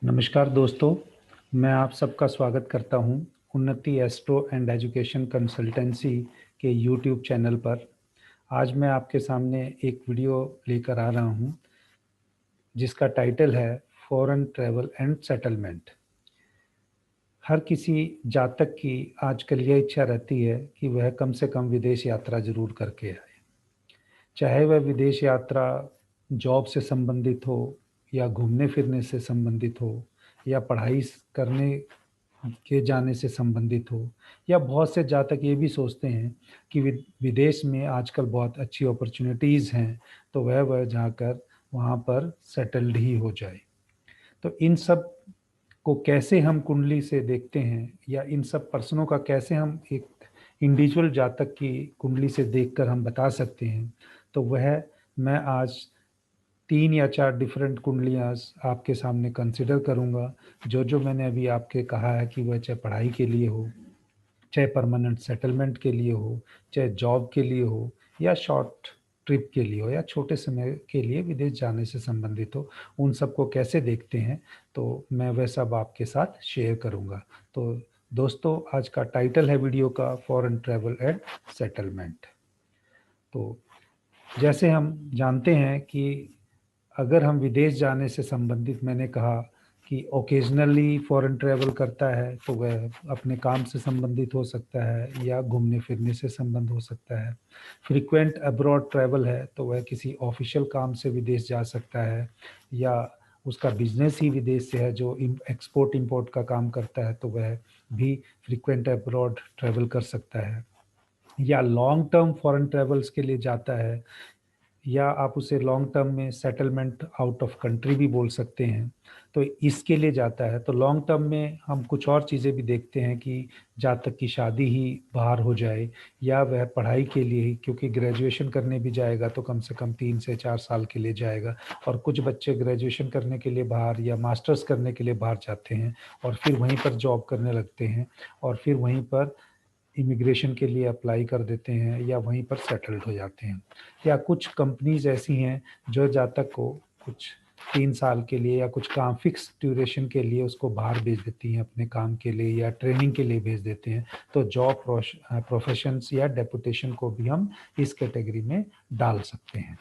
नमस्कार दोस्तों, मैं आप सबका स्वागत करता हूं उन्नति एस्ट्रो एंड एजुकेशन कंसल्टेंसी के यूट्यूब चैनल पर। आज मैं आपके सामने एक वीडियो लेकर आ रहा हूं जिसका टाइटल है फॉरेन ट्रैवल एंड सेटलमेंट। हर किसी जातक की आजकल यह इच्छा रहती है कि वह कम से कम विदेश यात्रा जरूर करके आए, चाहे वह विदेश यात्रा जॉब से संबंधित हो या घूमने फिरने से संबंधित हो या पढ़ाई करने के जाने से संबंधित हो, या बहुत से जातक ये भी सोचते हैं कि विदेश में आजकल बहुत अच्छी अपॉर्चुनिटीज़ हैं, तो वह जाकर वहाँ पर सेटल्ड ही हो जाए। तो इन सब को कैसे हम कुंडली से देखते हैं, या इन सब पर्सनों का कैसे हम एक इंडिविजुअल जातक की कुंडली से देखकर हम बता सकते हैं, तो वह मैं आज 3 या 4 डिफरेंट कुंडलियाँ आपके सामने कंसिडर करूँगा। जो मैंने अभी आपके कहा है कि वह चाहे पढ़ाई के लिए हो, चाहे परमानेंट सेटलमेंट के लिए हो, चाहे जॉब के लिए हो, या शॉर्ट ट्रिप के लिए हो, या छोटे समय के लिए विदेश जाने से संबंधित हो, उन सबको कैसे देखते हैं, तो मैं वह सब आपके साथ शेयर करूँगा। तो दोस्तों, आज का टाइटल है वीडियो का फॉरेन ट्रैवल एंड सेटलमेंट। तो जैसे हम जानते हैं कि अगर हम विदेश जाने से संबंधित, मैंने कहा कि ओकेजनली फॉरेन ट्रैवल करता है तो वह अपने काम से संबंधित हो सकता है या घूमने फिरने से संबंध हो सकता है। फ्रीक्वेंट अब्रॉड ट्रैवल है तो वह किसी ऑफिशियल काम से विदेश जा सकता है, या उसका बिजनेस ही विदेश से है, जो एक्सपोर्ट इंपोर्ट का काम करता है, तो वह भी फ्रीक्वेंट अब्रॉड ट्रैवल कर सकता है। या लॉन्ग टर्म फॉरेन ट्रैवल्स के लिए जाता है, या आप उसे लॉन्ग टर्म में सेटलमेंट आउट ऑफ कंट्री भी बोल सकते हैं, तो इसके लिए जाता है। तो लॉन्ग टर्म में हम कुछ और चीज़ें भी देखते हैं कि जातक की शादी ही बाहर हो जाए, या वह पढ़ाई के लिए ही, क्योंकि ग्रेजुएशन करने भी जाएगा तो कम से कम 3 से 4 साल के लिए जाएगा। और कुछ बच्चे ग्रेजुएशन करने के लिए बाहर या मास्टर्स करने के लिए बाहर जाते हैं और फिर वहीं पर जॉब करने लगते हैं, और फिर वहीं पर इमिग्रेशन के लिए अप्लाई कर देते हैं या वहीं पर सेटल्ड हो जाते हैं। या कुछ कंपनीज़ ऐसी हैं जो जातक को कुछ 3 साल के लिए या कुछ काम फिक्स ड्यूरेशन के लिए उसको बाहर भेज देती हैं अपने काम के लिए या ट्रेनिंग के लिए भेज देते हैं। तो जॉब प्रोफेशंस या डेपुटेशन को भी हम इस कैटेगरी में डाल सकते हैं।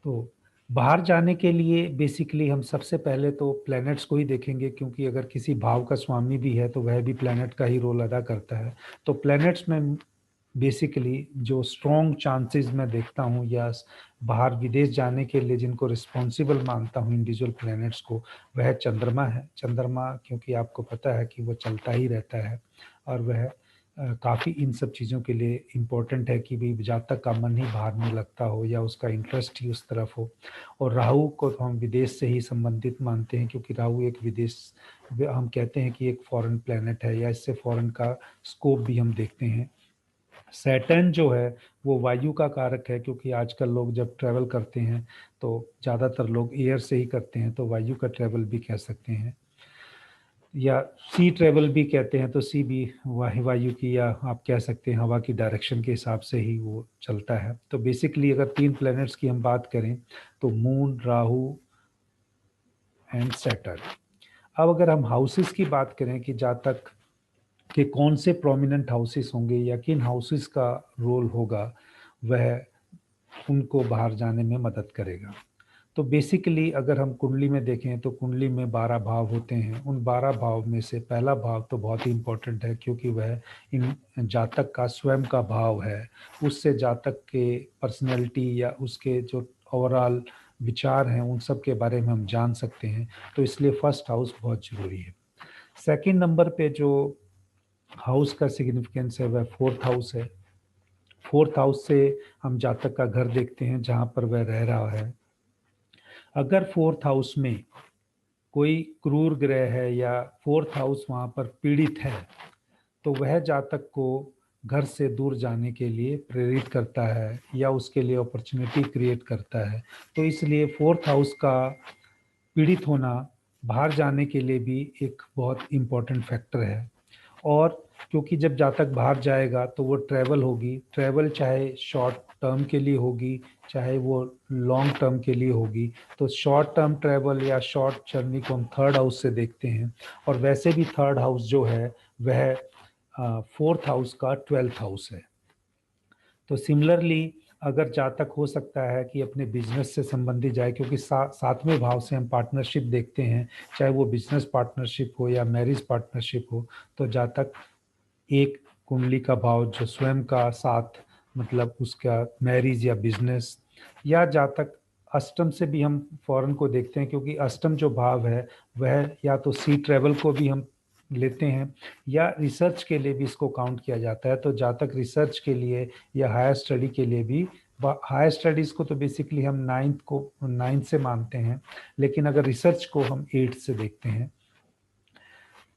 तो बाहर जाने के लिए बेसिकली हम सबसे पहले तो प्लैनेट्स को ही देखेंगे, क्योंकि अगर किसी भाव का स्वामी भी है तो वह भी प्लैनेट का ही रोल अदा करता है। तो प्लैनेट्स में बेसिकली जो स्ट्रॉन्ग चांसेस मैं देखता हूँ, या बाहर विदेश जाने के लिए जिनको रिस्पॉन्सिबल मानता हूँ इंडिविजुअल प्लैनेट्स को, वह चंद्रमा है। चंद्रमा, क्योंकि आपको पता है कि वह चलता ही रहता है, और वह काफ़ी इन सब चीज़ों के लिए इम्पोर्टेंट है कि भाई जब तक का मन ही बाहर नहीं लगता हो या उसका इंटरेस्ट ही उस तरफ हो। और राहु को तो हम विदेश से ही संबंधित मानते हैं, क्योंकि राहु एक विदेश, हम कहते हैं कि एक फॉरेन प्लेनेट है, या इससे फॉरेन का स्कोप भी हम देखते हैं। सैटर्न जो है वो वायु का कारक है, क्योंकि आजकल लोग जब ट्रैवल करते हैं तो ज़्यादातर लोग एयर से ही करते हैं, तो वायु का ट्रैवल भी कह सकते हैं, या सी ट्रेवल भी कहते हैं। तो सी भी वायु की, या आप कह सकते हैं हवा की डायरेक्शन के हिसाब से ही वो चलता है। तो बेसिकली अगर 3 प्लैनेट्स की हम बात करें तो मून, राहु एंड सैटर्न। अब अगर हम हाउसेस की बात करें कि जातक के कौन से प्रोमिनेंट हाउसेस होंगे या किन हाउसेस का रोल होगा, वह उनको बाहर जाने में मदद करेगा। तो बेसिकली अगर हम कुंडली में देखें तो कुंडली में 12 भाव होते हैं। उन 12 भाव में से पहला भाव तो बहुत ही इम्पोर्टेंट है, क्योंकि वह इन जातक का स्वयं का भाव है। उससे जातक के पर्सनैलिटी या उसके जो ओवरऑल विचार हैं उन सब के बारे में हम जान सकते हैं। तो इसलिए फर्स्ट हाउस बहुत ज़रूरी है। सेकंड नंबर पे जो हाउस का सिग्निफिकेंस है वह फोर्थ हाउस है। फोर्थ हाउस से हम जातक का घर देखते हैं जहाँ पर वह रह रहा है। अगर फोर्थ हाउस में कोई क्रूर ग्रह है या फोर्थ हाउस वहाँ पर पीड़ित है, तो वह जातक को घर से दूर जाने के लिए प्रेरित करता है या उसके लिए अपॉर्चुनिटी क्रिएट करता है। तो इसलिए फोर्थ हाउस का पीड़ित होना बाहर जाने के लिए भी एक बहुत इम्पोर्टेंट फैक्टर है। और क्योंकि जब जातक बाहर जाएगा तो वो ट्रैवल होगी, ट्रैवल चाहे शॉर्ट टर्म के लिए होगी, चाहे वो लॉन्ग टर्म के लिए होगी। तो शॉर्ट टर्म ट्रैवल या शॉर्ट जर्नी को हम थर्ड हाउस से देखते हैं, और वैसे भी थर्ड हाउस जो है वह फोर्थ हाउस का 12th हाउस है। तो सिमिलरली अगर जातक हो सकता है कि अपने बिजनेस से संबंधित जाए, क्योंकि सातवें भाव से हम पार्टनरशिप देखते हैं, चाहे वो बिजनेस पार्टनरशिप हो या मैरिज पार्टनरशिप हो, तो जातक एक कुंडली का भाव जो स्वयं का साथ, मतलब उसका मैरिज या बिजनेस, या जातक अष्टम से भी हम फॉरेन को देखते हैं, क्योंकि अष्टम जो भाव है वह या तो सी ट्रेवल को भी हम लेते हैं या रिसर्च के लिए भी इसको काउंट किया जाता है। तो जातक रिसर्च के लिए या हायर स्टडी के लिए भी, हायर स्टडीज़ को तो बेसिकली हम नाइन्थ से मानते हैं, लेकिन अगर रिसर्च को हम 8th से देखते हैं।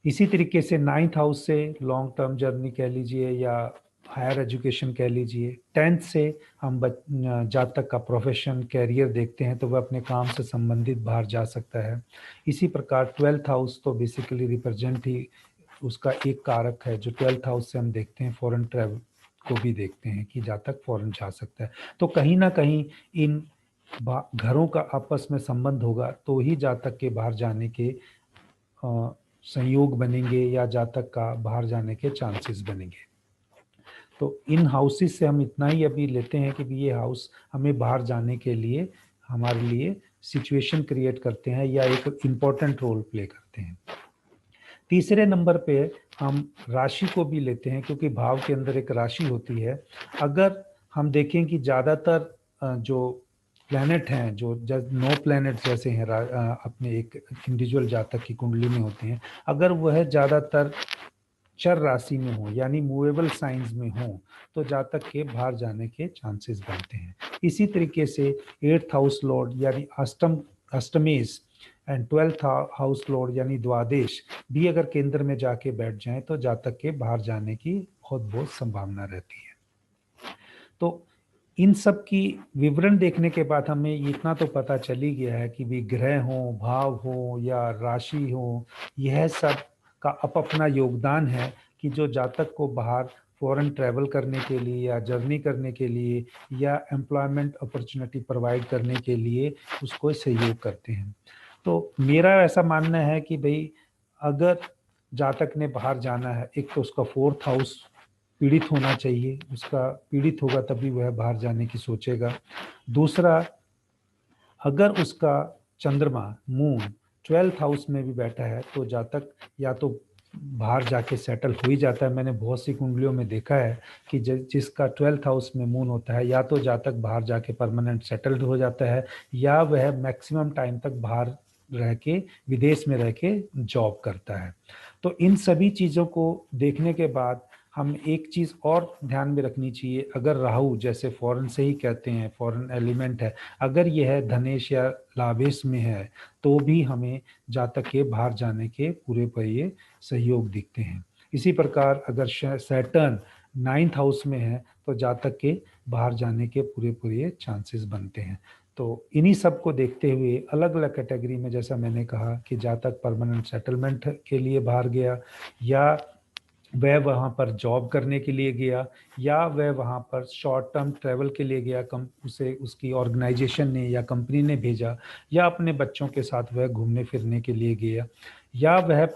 इसी तरीके से 9th हाउस से लॉन्ग टर्म जर्नी कह लीजिए या हायर एजुकेशन कह लीजिए। 10th से हम जातक का प्रोफेशन कैरियर देखते हैं, तो वह अपने काम से संबंधित बाहर जा सकता है। इसी प्रकार 12th हाउस तो बेसिकली रिप्रेजेंट ही उसका एक कारक है, जो 12th हाउस से हम देखते हैं फॉरेन ट्रैवल को भी देखते हैं कि जातक फॉरेन जा सकता है। तो कहीं ना कहीं इन घरों का आपस में संबंध होगा तो ही जातक के बाहर जाने के संयोग बनेंगे या जातक का बाहर जाने के चांसेस बनेंगे। तो इन हाउसेस से हम इतना ही अभी लेते हैं कि ये हाउस हमें बाहर जाने के लिए, हमारे लिए सिचुएशन क्रिएट करते हैं या एक इम्पोर्टेंट रोल प्ले करते हैं। तीसरे नंबर पे हम राशि को भी लेते हैं, क्योंकि भाव के अंदर एक राशि होती है। अगर हम देखें कि ज़्यादातर जो प्लैनेट हैं, जो 9 प्लैनेट जैसे हैं अपने एक इंडिविजुअल जातक की कुंडली में होते हैं, अगर वह ज़्यादातर चर राशि में हो यानी मूवेबल साइंस में हो, तो जातक के बाहर जाने के चांसेस बनते हैं। इसी तरीके से 8th हाउस लॉर्ड यानी अष्टमेश एंड 12th हाउस लॉर्ड यानी द्वादश भी अगर केंद्र में जाके बैठ जाएं, तो जातक के बाहर जाने की बहुत संभावना रहती है। तो इन सब की विवरण देखने के बाद हमें इतना तो पता चल ही गया है कि भी ग्रह हो, भाव हो या राशि हो, यह सब का अपना योगदान है कि जो जातक को बाहर फॉरेन ट्रैवल करने के लिए या जर्नी करने के लिए या एम्प्लॉयमेंट अपॉर्चुनिटी प्रोवाइड करने के लिए उसको सहयोग करते हैं। तो मेरा ऐसा मानना है कि भाई अगर जातक ने बाहर जाना है, एक तो उसका 4th हाउस पीड़ित होना चाहिए, उसका पीड़ित होगा तभी वह बाहर जाने की सोचेगा। दूसरा, अगर उसका चंद्रमा मून 12th हाउस में भी बैठा है, तो जातक या तो बाहर जाके सेटल हो ही जाता है। मैंने बहुत सी कुंडलियों में देखा है कि जिसका 12th हाउस में मून होता है, या तो जातक बाहर जाके परमानेंट सेटल्ड हो जाता है, या वह मैक्सिमम टाइम तक बाहर रह के, विदेश में रह के जॉब करता है। तो इन सभी चीज़ों को देखने के बाद हम एक चीज़ और ध्यान में रखनी चाहिए। अगर राहु, जैसे फॉरेन से ही कहते हैं, फॉरेन एलिमेंट है, अगर यह धनेश या लाभेश में है, तो भी हमें जातक के बाहर जाने के पूरे पूरे सहयोग दिखते हैं। इसी प्रकार अगर सैटर्न 9th हाउस में है, तो जातक के बाहर जाने के पूरे पूरे चांसेस बनते हैं। तो इन्हीं सब को देखते हुए अलग अलग कैटेगरी में, जैसा मैंने कहा कि जातक परमानेंट सेटलमेंट के लिए बाहर गया, या वह वहाँ पर जॉब करने के लिए गया, या वह वहाँ पर शॉर्ट टर्म ट्रैवल के लिए गया, उसे उसकी ऑर्गेनाइजेशन ने या कंपनी ने भेजा, या अपने बच्चों के साथ वह घूमने फिरने के लिए गया, या वह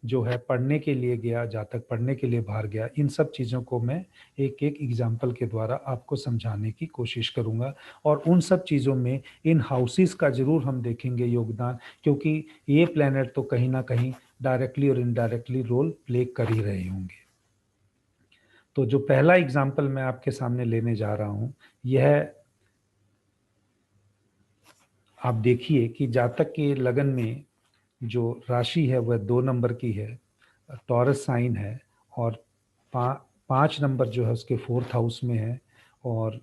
जो है पढ़ने के लिए गया, जातक पढ़ने के लिए बाहर गया। इन सब चीज़ों को मैं एक एक एग्जाम्पल के द्वारा आपको समझाने की कोशिश करूँगा, और उन सब चीज़ों में इन हाउसेस का ज़रूर हम देखेंगे योगदान, क्योंकि ये प्लैनेट तो कहीं ना कहीं डायरेक्टली और इनडायरेक्टली रोल प्ले कर ही रहे होंगे। तो जो पहला एग्जाम्पल मैं आपके सामने लेने जा रहा हूं, यह आप देखिए कि जातक के लगन में जो राशि है वह 2 नंबर की है, टॉरस साइन है, और 5 नंबर जो है उसके 4th हाउस में है, और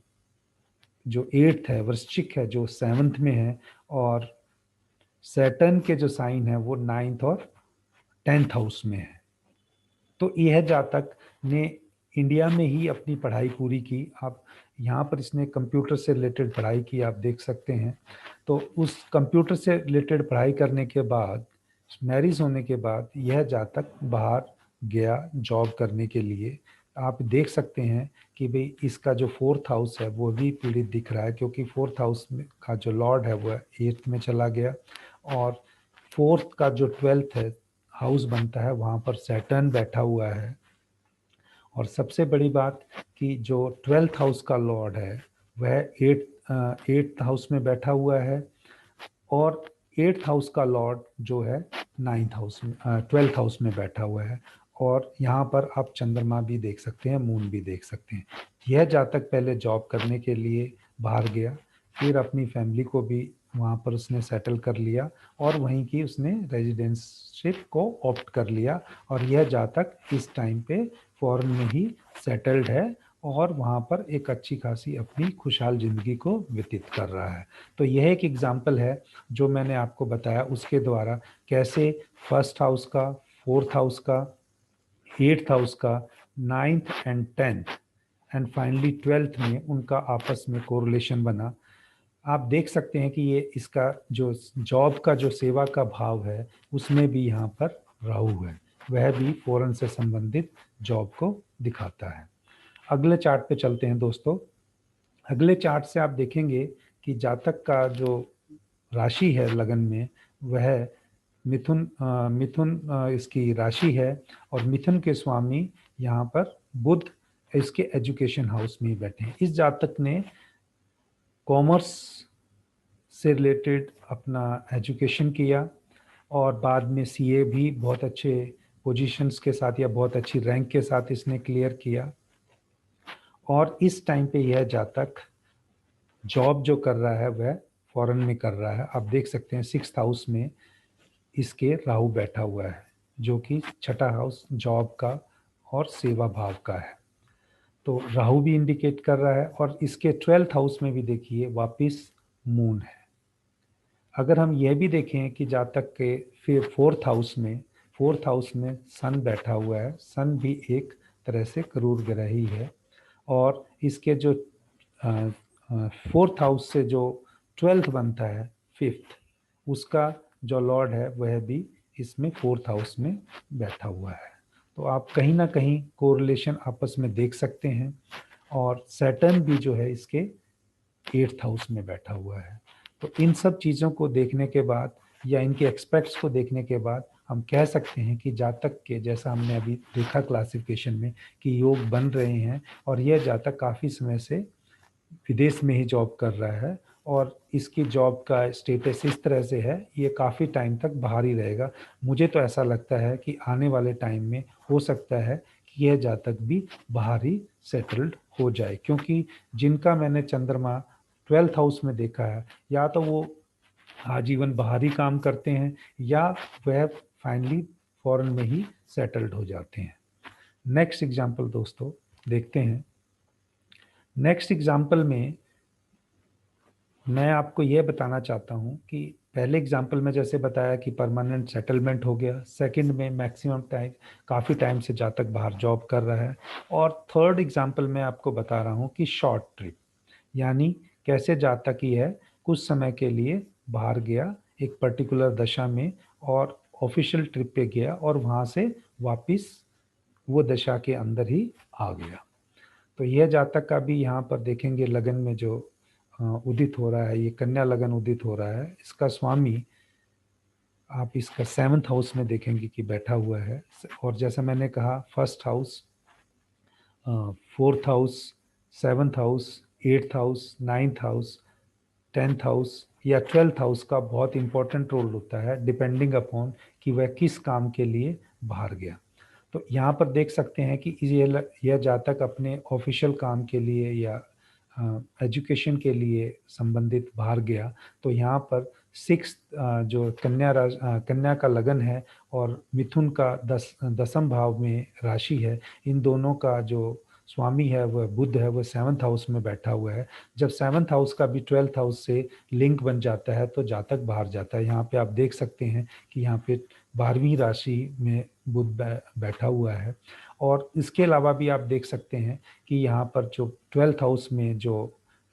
जो 8th है वृश्चिक है जो 7th में है, और सैटर्न के जो साइन है वो 9th और 10th हाउस में है। तो यह जातक ने इंडिया में ही अपनी पढ़ाई पूरी की। आप यहाँ पर इसने कंप्यूटर से रिलेटेड पढ़ाई की, आप देख सकते हैं। तो उस कंप्यूटर से रिलेटेड पढ़ाई करने के बाद, मैरिज होने के बाद, यह जातक बाहर गया जॉब करने के लिए, आप देख सकते हैं कि भाई इसका जो फोर्थ हाउस है वो भी पीड़ित दिख रहा है, क्योंकि फोर्थ हाउस में का जो लॉर्ड है वो एट्थ में चला गया, और फोर्थ का जो ट्वेल्थ है हाउस बनता है वहाँ पर सैटर्न बैठा हुआ है। और सबसे बड़ी बात कि जो ट्वेल्थ हाउस का लॉर्ड है वह एट्थ हाउस में बैठा हुआ है, और एट्थ हाउस का लॉर्ड जो है नाइन्थ हाउस में, ट्वेल्थ हाउस में बैठा हुआ है। और यहाँ पर आप चंद्रमा भी देख सकते हैं, मून भी देख सकते हैं। यह जातक पहले जॉब करने के लिए बाहर गया, फिर अपनी फैमिली को भी वहाँ पर उसने सेटल कर लिया, और वहीं की उसने रेजिडेंसशिप को ऑप्ट कर लिया, और यह जातक इस टाइम पे फॉरेन में ही सेटल्ड है, और वहाँ पर एक अच्छी खासी अपनी खुशहाल ज़िंदगी को व्यतीत कर रहा है। तो यह एक एग्जाम्पल है जो मैंने आपको बताया, उसके द्वारा कैसे फर्स्ट हाउस का, फोर्थ हाउस का, एट्थ हाउस का, ninth and tenth and finally twelfth में उनका आपस में कोरिलेशन बना। आप देख सकते हैं कि ये इसका जो जॉब का जो सेवा का भाव है उसमें भी यहाँ पर राहु है, वह भी फॉरेन से संबंधित जॉब को दिखाता है। अगले चार्ट पे चलते हैं दोस्तों। अगले चार्ट से आप देखेंगे कि जातक का जो राशि है लगन में वह मिथुन इसकी राशि है, और मिथुन के स्वामी यहाँ पर बुध इसके एजुकेशन हाउस में ही बैठे हैं। इस जातक ने कॉमर्स से रिलेटेड अपना एजुकेशन किया, और बाद में सीए भी बहुत अच्छे पोजीशंस के साथ या बहुत अच्छी रैंक के साथ इसने क्लियर किया। और इस टाइम पे यह जातक जॉब जो कर रहा है वह फॉरेन में कर रहा है। आप देख सकते हैं सिक्स्थ हाउस में इसके राहु बैठा हुआ है, जो कि छठा हाउस जॉब का और सेवा भाव का है। तो राहु भी इंडिकेट कर रहा है, और इसके ट्वेल्थ हाउस में भी देखिए वापिस मून है। अगर हम यह भी देखें कि जातक के फिर फोर्थ हाउस में सन बैठा हुआ है, सन भी एक तरह से क्रूर ग्रह ही है, और इसके जो फोर्थ हाउस से जो ट्वेल्थ बनता है, फिफ्थ, उसका जो लॉर्ड है वह भी इसमें फोर्थ हाउस में बैठा हुआ है। तो आप कहीं ना कहीं कोरिलेशन आपस में देख सकते हैं। और सैटर्न भी जो है इसके एट्थ हाउस में बैठा हुआ है। तो इन सब चीज़ों को देखने के बाद या इनके एक्सपेक्ट्स को देखने के बाद हम कह सकते हैं कि जातक के, जैसा हमने अभी देखा क्लासिफिकेशन में, कि योग बन रहे हैं, और यह जातक काफ़ी समय से विदेश में ही जॉब कर रहा है, और इसकी जॉब का स्टेटस इस तरह से है, ये काफ़ी टाइम तक बाहर ही रहेगा। मुझे तो ऐसा लगता है कि आने वाले टाइम में हो सकता है कि यह जातक भी बाहर ही सेटल्ड हो जाए, क्योंकि जिनका मैंने चंद्रमा ट्वेल्थ हाउस में देखा है, या तो वो आजीवन बाहर ही काम करते हैं, या वह फाइनली फॉरेन में ही सेटल्ड हो जाते हैं। नेक्स्ट एग्जाम्पल दोस्तों देखते हैं। नेक्स्ट एग्जाम्पल में मैं आपको यह बताना चाहता हूं कि पहले एग्जाम्पल में जैसे बताया कि परमानेंट सेटलमेंट हो गया, सेकंड में मैक्सिमम टाइम, काफ़ी टाइम से जातक बाहर जॉब कर रहा है, और थर्ड एग्जाम्पल में आपको बता रहा हूं कि शॉर्ट ट्रिप, यानी कैसे जातक ही है कुछ समय के लिए बाहर गया एक पर्टिकुलर दशा में, और ऑफिशियल ट्रिप पे गया, और वहाँ से वापस वो दशा के अंदर ही आ गया। तो यह जातक का भी यहाँ पर देखेंगे लगन में जो उदित हो रहा है, ये कन्या लगन उदित हो रहा है। इसका स्वामी आप इसका सेवंथ हाउस में देखेंगे कि बैठा हुआ है, और जैसा मैंने कहा first house, fourth house, seventh house, eighth house, ninth house, tenth house या ट्वेल्थ हाउस का बहुत इंपॉर्टेंट रोल होता है, डिपेंडिंग अपॉन कि वह किस काम के लिए बाहर गया। तो यहाँ पर देख सकते हैं कि यह जातक अपने ऑफिशियल काम के लिए या एजुकेशन के लिए संबंधित बाहर गया, तो यहाँ पर सिक्स जो कन्या का लगन है, और मिथुन का दसम भाव में राशि है, इन दोनों का जो स्वामी है वह बुध है, वह सेवंथ हाउस में बैठा हुआ है। जब सेवंथ हाउस का भी ट्वेल्थ हाउस से लिंक बन जाता है तो जातक बाहर जाता है। यहाँ पे आप देख सकते हैं कि यहाँ पे 12वीं राशि में बुध बैठा हुआ है। और इसके अलावा भी आप देख सकते हैं कि यहाँ पर जो ट्वेल्थ हाउस में जो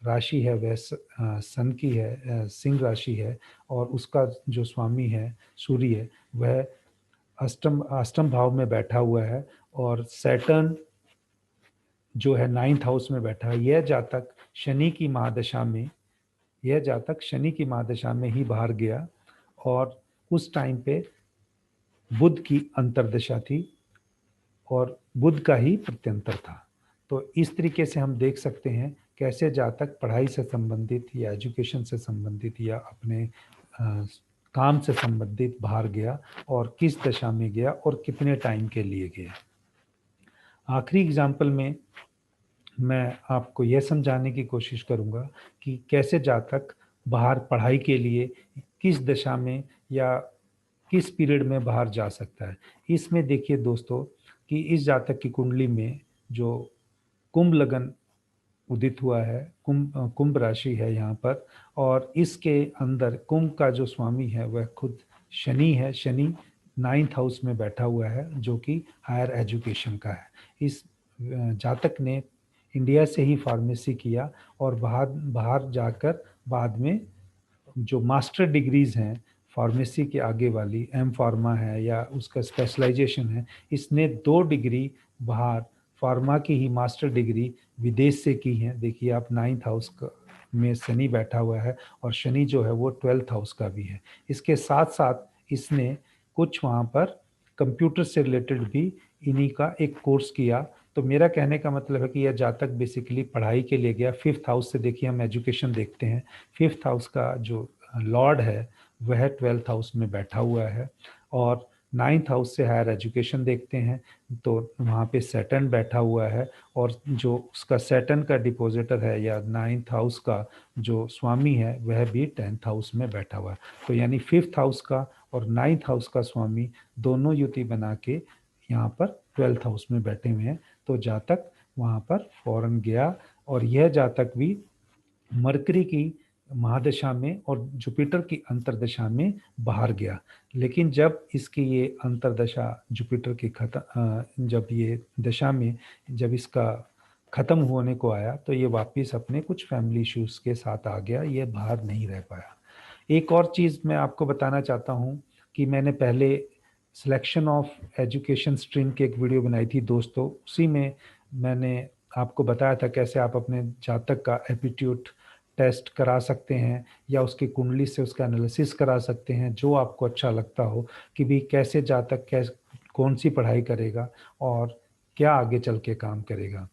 राशि है वह सन की है, सिंह राशि है, और उसका जो स्वामी है सूर्य, वह अष्टम अष्टम भाव में बैठा हुआ है। और सैटर्न जो है 9th हाउस में बैठा है। यह जातक शनि की महादशा में, यह जातक शनि की महादशा में ही बाहर गया और उस टाइम पे बुध की अंतर्दशा थी और बुध का ही प्रत्यंतर था। तो इस तरीके से हम देख सकते हैं कैसे जातक पढ़ाई से संबंधित या एजुकेशन से संबंधित या अपने काम से संबंधित बाहर गया और किस दशा में गया और कितने टाइम के लिए गया। आखिरी एग्जाम्पल में मैं आपको यह समझाने की कोशिश करूंगा कि कैसे जातक बाहर पढ़ाई के लिए किस दशा में या किस पीरियड में बाहर जा सकता है। इसमें देखिए दोस्तों कि इस जातक की कुंडली में जो कुंभ लगन उदित हुआ है, कुंभ राशि है यहाँ पर, और इसके अंदर कुंभ का जो स्वामी है वह खुद शनि है। शनि 9th हाउस में बैठा हुआ है जो कि हायर एजुकेशन का है। इस जातक ने इंडिया से ही फार्मेसी किया और बाहर बाहर जाकर बाद में जो मास्टर डिग्रीज हैं फार्मेसी के आगे वाली, एम फार्मा है या उसका स्पेशलाइजेशन है, इसने 2 डिग्री बाहर फार्मा की ही मास्टर डिग्री विदेश से की है। देखिए आप 9th हाउस में शनि बैठा हुआ है और शनि जो है वो 12th हाउस का भी है। इसके साथ साथ इसने कुछ वहाँ पर कंप्यूटर से रिलेटेड भी इन्हीं का एक कोर्स किया। तो मेरा कहने का मतलब है कि यह जातक बेसिकली पढ़ाई के लिए गया। 5th हाउस से देखिए हम एजुकेशन देखते हैं, 5th हाउस का जो लॉर्ड है वह 12th हाउस में बैठा हुआ है और 9th हाउस से हायर एजुकेशन देखते हैं तो वहाँ पे सैटर्न बैठा हुआ है और जो उसका सैटर्न का डिपोजिटर है या 9th हाउस का जो स्वामी है वह भी 10th हाउस में बैठा हुआ है। तो यानी 5th हाउस का और 9th हाउस का स्वामी दोनों युति बना के यहाँ पर 12th हाउस में बैठे हुए हैं। तो जातक वहाँ पर फौरन गया और यह जातक भी मरकरी की महादशा में और जुपिटर की अंतरदशा में बाहर गया। लेकिन जब इसकी ये अंतरदशा जुपिटर की जब ये दशा में जब इसका खत्म होने को आया तो ये वापस अपने कुछ फैमिली इश्यूज के साथ आ गया, ये बाहर नहीं रह पाया। एक और चीज़ मैं आपको बताना चाहता हूँ कि मैंने पहले सिलेक्शन ऑफ एजुकेशन स्ट्रीम की एक वीडियो बनाई थी दोस्तों, उसी में मैंने आपको बताया था कैसे आप अपने जातक का एप्टीट्यूड टेस्ट करा सकते हैं या उसकी कुंडली से उसका एनालिसिस करा सकते हैं, जो आपको अच्छा लगता हो कि भी कैसे जातक कौन सी पढ़ाई करेगा और क्या आगे चल के काम करेगा।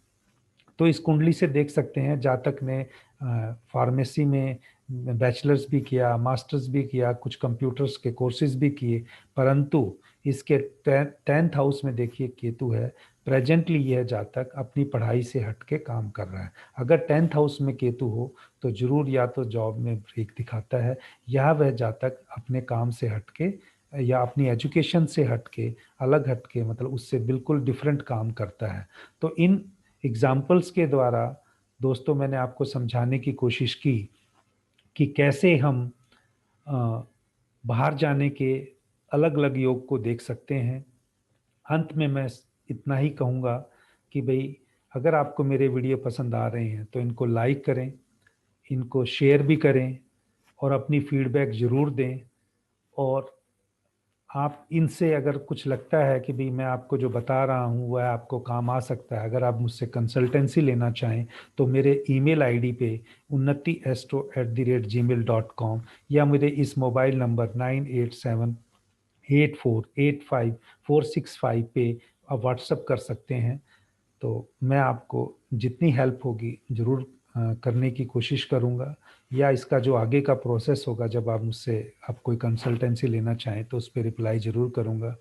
तो इस कुंडली से देख सकते हैं जातक ने फार्मेसी में बैचलर्स भी किया, मास्टर्स भी किया, कुछ कंप्यूटर्स के कोर्सेज भी किए, परंतु इसके 10th हाउस में देखिए केतु है। प्रेजेंटली यह जातक अपनी पढ़ाई से हटके काम कर रहा है। अगर 10th हाउस में केतु हो तो जरूर या तो जॉब में ब्रेक दिखाता है या वह जातक अपने काम से हटके या अपनी एजुकेशन से हटके अलग हटके मतलब उससे बिल्कुल डिफरेंट काम करता है। तो इन एग्जाम्पल्स के द्वारा दोस्तों मैंने आपको समझाने की कोशिश की कि कैसे हम बाहर जाने के अलग अलग योग को देख सकते हैं। अंत में मैं इतना ही कहूँगा कि भाई अगर आपको मेरे वीडियो पसंद आ रहे हैं तो इनको लाइक करें, इनको शेयर भी करें और अपनी फीडबैक ज़रूर दें। और आप इनसे अगर कुछ लगता है कि भाई मैं आपको जो बता रहा हूँ वह आपको काम आ सकता है, अगर आप मुझसे कंसल्टेंसी लेना चाहें तो मेरे ईमेल आईडी पे unnatiastro@gmail.com या मेरे इस मोबाइल नंबर 9878485465 पे आप व्हाट्सअप कर सकते हैं। तो मैं आपको जितनी हेल्प होगी ज़रूर करने की कोशिश करूँगा, या इसका जो आगे का प्रोसेस होगा जब आप कोई कंसल्टेंसी लेना चाहें तो उस पर रिप्लाई ज़रूर करूँगा।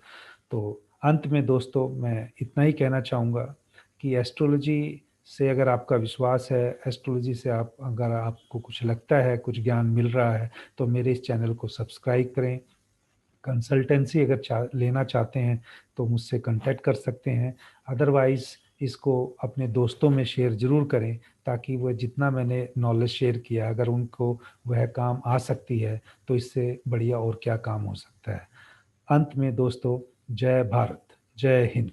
तो अंत में दोस्तों मैं इतना ही कहना चाहूँगा कि एस्ट्रोलॉजी से अगर आपका विश्वास है, एस्ट्रोलॉजी से अगर आपको कुछ लगता है, कुछ ज्ञान मिल रहा है, तो मेरे इस चैनल को सब्सक्राइब करें। कंसल्टेंसी अगर लेना चाहते हैं तो मुझसे कांटेक्ट कर सकते हैं। अदरवाइज़ इसको अपने दोस्तों में शेयर ज़रूर करें ताकि वह जितना मैंने नॉलेज शेयर किया अगर उनको वह काम आ सकती है तो इससे बढ़िया और क्या काम हो सकता है। अंत में दोस्तों जय भारत, जय हिंद।